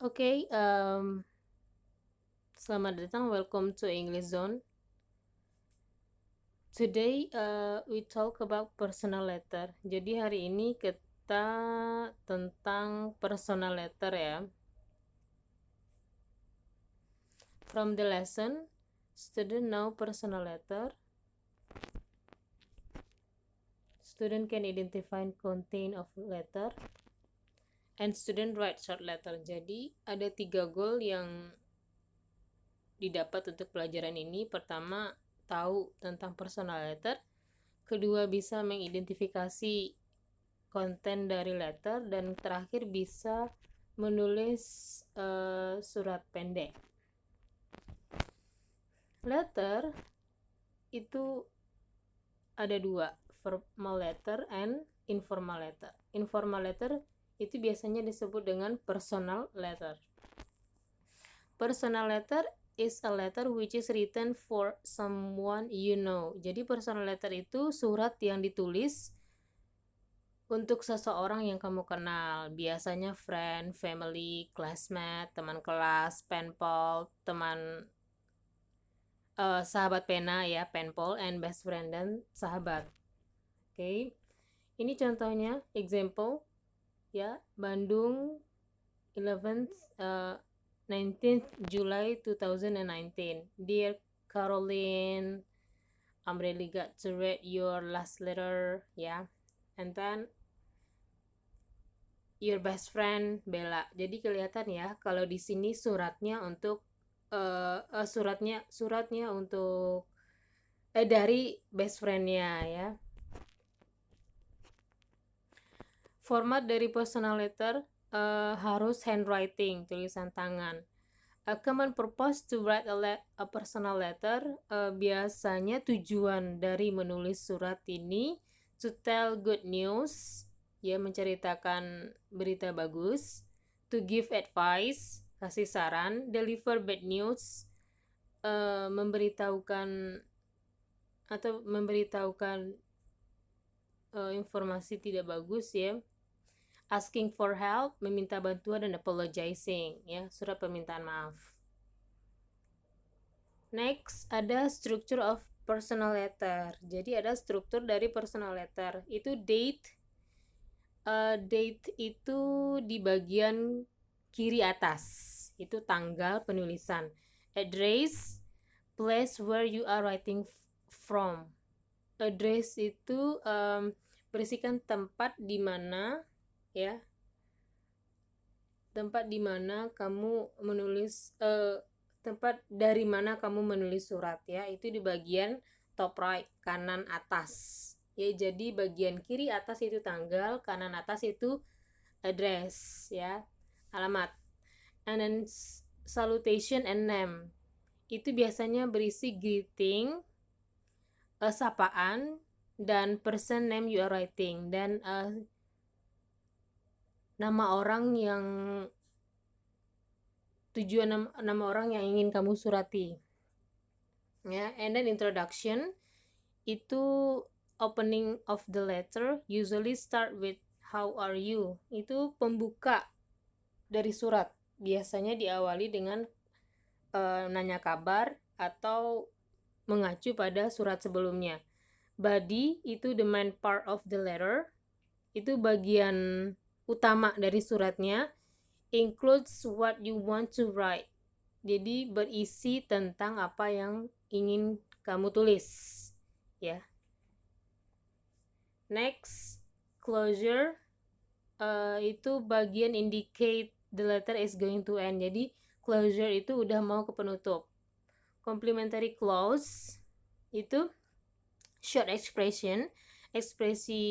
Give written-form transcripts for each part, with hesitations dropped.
Okay, selamat datang. Welcome to English Zone. Today we talk about personal letter. Jadi hari ini kita tentang personal letter ya. From the lesson, student know personal letter. Student can identify content of letter. And student write short letter. Jadi ada 3 goal yang didapat untuk pelajaran ini. Pertama, tahu tentang personal letter. Kedua, bisa mengidentifikasi konten dari letter. Dan terakhir, bisa menulis surat pendek. Letter itu ada 2, formal letter and informal letter. Informal letter itu biasanya disebut dengan personal letter. Personal letter is a letter which is written for someone you know. Jadi personal letter itu surat yang ditulis untuk seseorang yang kamu kenal. Biasanya friend, family, classmate, teman kelas, penpal, teman sahabat pena ya, penpal, and best friend dan sahabat. Oke. Ini contohnya, example ya, Bandung 19th July 2019. Dear Caroline, I'm really glad to read your last letter, yeah. And then your best friend Bella. Jadi kelihatan ya kalau di sini suratnya untuk suratnya untuk dari best friendnya ya. Format dari personal letter harus handwriting, tulisan tangan. A common purpose to write a personal letter, biasanya tujuan dari menulis surat ini to tell good news, ya, menceritakan berita bagus, to give advice, kasih saran, deliver bad news, memberitahukan informasi tidak bagus ya, asking for help, meminta bantuan, dan apologizing ya, surat permintaan maaf. Next, ada structure of personal letter. Jadi ada struktur dari personal letter. Itu date. Date itu di bagian kiri atas. Itu tanggal penulisan. Address, place where you are writing from. Address itu berisikan tempat di mana ya. Tempat di mana kamu menulis tempat dari mana kamu menulis surat ya, itu di bagian top right, kanan atas ya. Jadi bagian kiri atas itu tanggal, kanan atas itu address ya, alamat. And then salutation and name itu biasanya berisi greeting, sapaan, dan person name you are writing, dan nama orang yang nama orang yang ingin kamu surati ya. And then introduction itu opening of the letter usually start with how are you. Itu pembuka dari surat, biasanya diawali dengan nanya kabar atau mengacu pada surat sebelumnya. Body itu the main part of the letter, itu bagian utama dari suratnya. Includes what you want to write, jadi berisi tentang apa yang ingin kamu tulis ya. Next, closure itu bagian indicate the letter is going to end. Jadi closure itu udah mau ke penutup. Complementary clause itu short expression, ekspresi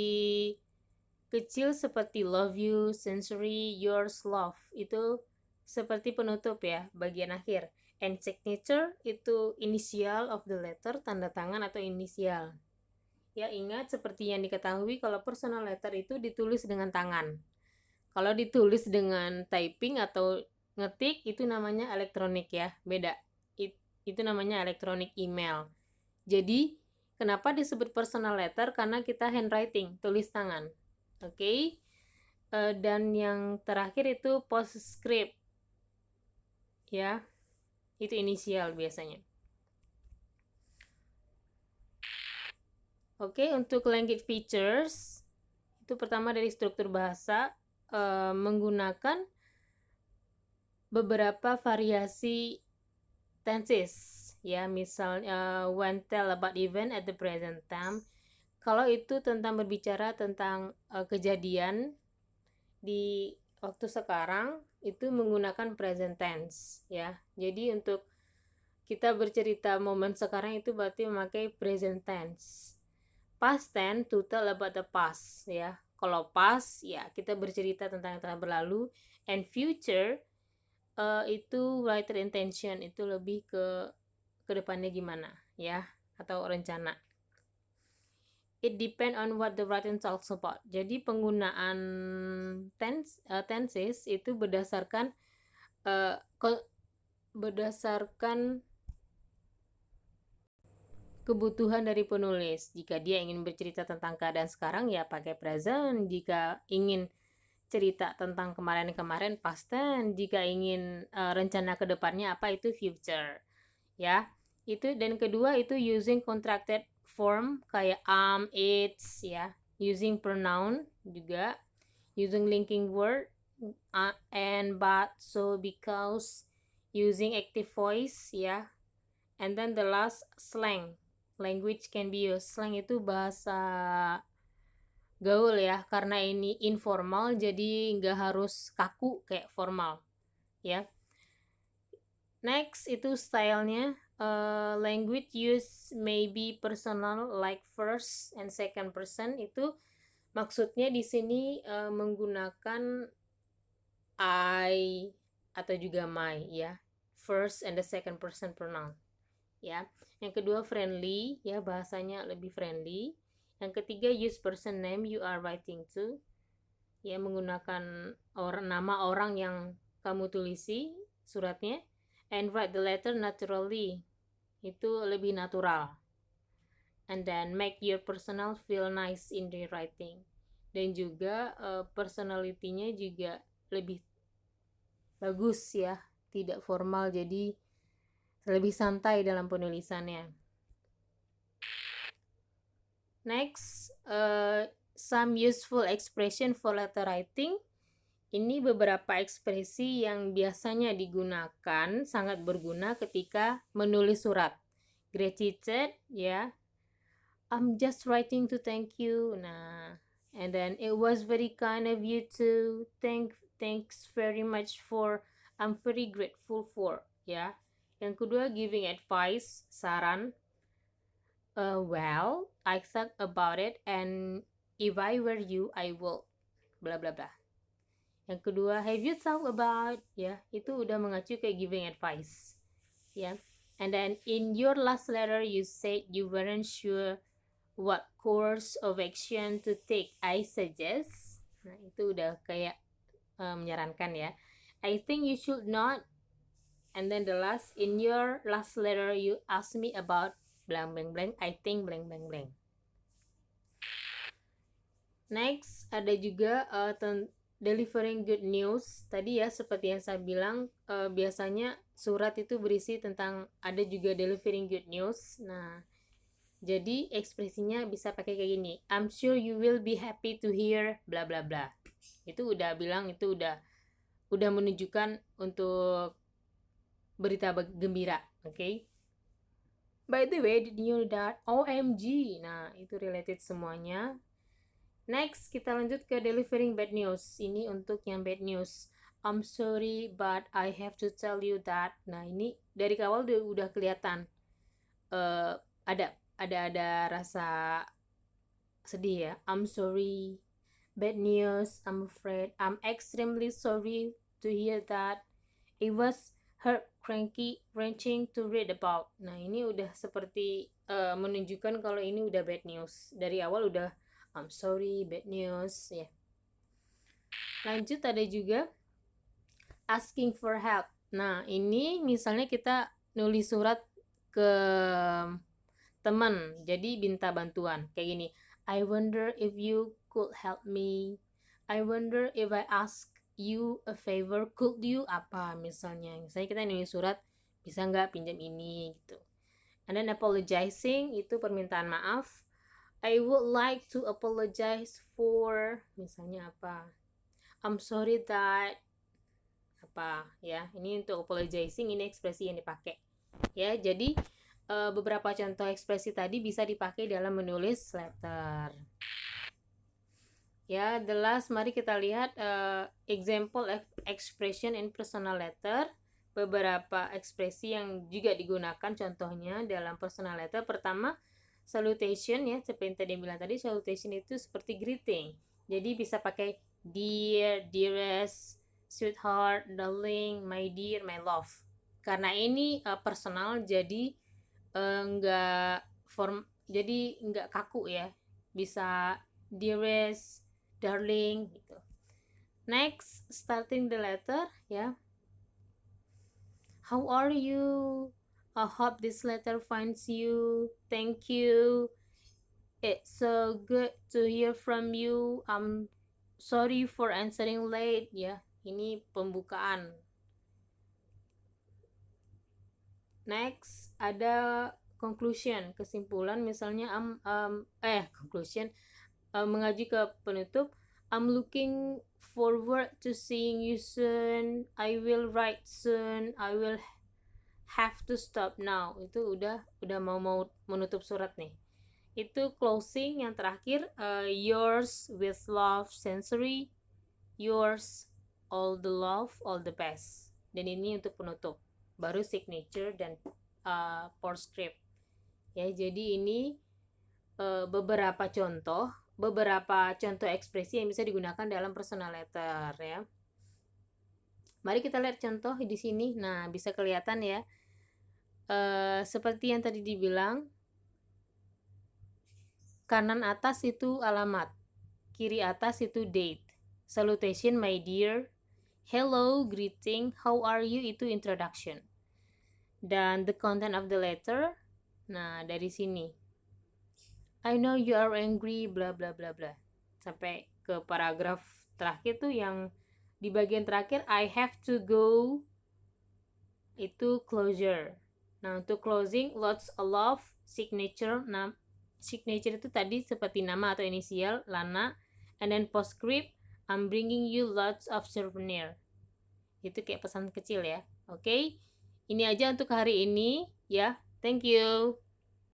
kecil seperti love you, sincerely, yours, love, itu seperti penutup ya, bagian akhir. And signature itu initial of the letter, tanda tangan atau inisial. Ya, ingat seperti yang diketahui kalau personal letter itu ditulis dengan tangan. Kalau ditulis dengan typing atau ngetik itu namanya elektronik ya, beda. Itu namanya elektronik email. Jadi, kenapa disebut personal letter? Karena kita handwriting, tulis tangan. Oke. Dan yang terakhir itu postscript. ya. Itu inisial biasanya. Oke, untuk language features itu pertama dari struktur bahasa menggunakan beberapa variasi tenses ya, misalnya when tell about event at the present time. Kalau itu tentang berbicara tentang kejadian di waktu sekarang itu menggunakan present tense ya. Jadi untuk kita bercerita momen sekarang itu berarti memakai present tense. Past tense to tell about the past ya. Kalau past ya kita bercerita tentang yang telah berlalu, and future itu writer intention, itu lebih ke depannya gimana ya, atau rencana. It depend on what the writer talks about. Jadi penggunaan tenses itu berdasarkan berdasarkan kebutuhan dari penulis. Jika dia ingin bercerita tentang keadaan sekarang ya pakai present, jika ingin cerita tentang kemarin-kemarin past tense, jika ingin rencana ke depannya apa itu future. Ya. Itu, dan kedua itu using contracted form kayak it's ya, using pronoun juga, using linking word and, but, so, because, using active voice ya. And then the last slang. Language can be used. Slang itu bahasa gaul ya, karena ini informal jadi nggak harus kaku kayak formal ya. Next itu stylenya. Language use may be personal like first and second person. Itu maksudnya di sini menggunakan I atau juga my ya, first and the second person pronoun ya. Yang kedua friendly ya, bahasanya lebih friendly. Yang ketiga use person name you are writing to ya, menggunakan nama orang yang kamu tulisi suratnya. And write the letter naturally, itu lebih natural. And then make your personal feel nice in the writing. Dan juga personality-nya juga lebih bagus ya, tidak formal, jadi lebih santai dalam penulisannya. Next, some useful expression for letter writing. Ini beberapa ekspresi yang biasanya digunakan, sangat berguna ketika menulis surat. Gratitude ya, I'm just writing to thank you. Nah, and then it was very kind of you to thanks very much for, I'm very grateful for ya. Yang kedua giving advice, saran. Well, I thought about it and if I were you I will bla bla bla. Yang kedua have you thought about ya, itu udah mengacu kayak giving advice ya. And then in your last letter you said you weren't sure what course of action to take. I suggest. Nah, itu udah kayak menyarankan ya. I think you should not. And then the last, in your last letter you asked me about blank blank blank. I think blank blank blank. Next ada juga delivering good news. Tadi ya seperti yang saya bilang, biasanya surat itu berisi tentang, ada juga delivering good news. Nah, jadi ekspresinya bisa pakai kayak gini. I'm sure you will be happy to hear bla bla bla. Itu udah bilang, itu udah menunjukkan untuk berita gembira, oke? Okay? By the way, did you know that? OMG. Nah, itu related semuanya. Next, kita lanjut ke delivering bad news. Ini untuk yang bad news. I'm sorry, but I have to tell you that. Nah, ini dari awal udah kelihatan ada rasa sedih ya. I'm sorry, bad news, I'm afraid, I'm extremely sorry to hear that. It was hurt, cranky, wrenching to read about. Nah, ini udah seperti menunjukkan kalau ini udah bad news. Dari awal udah I'm sorry, bad news ya. Lanjut ada juga asking for help. Nah, ini misalnya kita nulis surat ke teman, jadi minta bantuan kayak gini. I wonder if you could help me. I wonder if I ask you a favor, could you apa misalnya kita nulis surat, bisa nggak pinjam ini gitu. And then apologizing itu permintaan maaf. I would like to apologize for misalnya apa, I'm sorry that apa ya, ini untuk apologizing, ini ekspresi yang dipakai ya. Jadi beberapa contoh ekspresi tadi bisa dipakai dalam menulis letter ya. The last, mari kita lihat example expression in personal letter, beberapa ekspresi yang juga digunakan contohnya dalam personal letter. Pertama, salutation ya, seperti yang tadi bilang tadi, salutation itu seperti greeting, jadi bisa pakai dear, dearest, sweetheart, darling, my dear, my love. Karena ini personal, jadi enggak jadi enggak kaku ya, bisa dearest, darling gitu. Next, starting the letter ya. How are you? I hope this letter finds you. Thank you. It's so good to hear from you. I'm sorry for answering late ya. Ini pembukaan. Next, ada conclusion, kesimpulan, misalnya conclusion, mengaji ke penutup. I'm looking forward to seeing you soon. I will write soon. I will have to stop now. Itu udah mau menutup surat nih. Itu closing yang terakhir, yours with love, Sensory. Yours, all the love, all the best. Dan ini untuk penutup. Baru signature dan postscript. Ya, jadi ini beberapa contoh ekspresi yang bisa digunakan dalam personal letter ya. Mari kita lihat contoh di sini. Nah, bisa kelihatan ya. Seperti yang tadi dibilang, kanan atas itu alamat, kiri atas itu date. Salutation, my dear. Hello, greeting. How are you itu introduction. Dan the content of the letter, nah dari sini, I know you are angry, bla bla bla bla, sampai ke paragraf terakhir tuh yang di bagian terakhir, I have to go, itu closure. Nah, untuk closing, lots of love, signature. Nah, signature itu tadi seperti nama atau inisial, Lana. And then postscript, I'm bringing you lots of souvenir. Itu kayak pesan kecil ya. Oke, ini aja untuk hari ini ya. Thank you.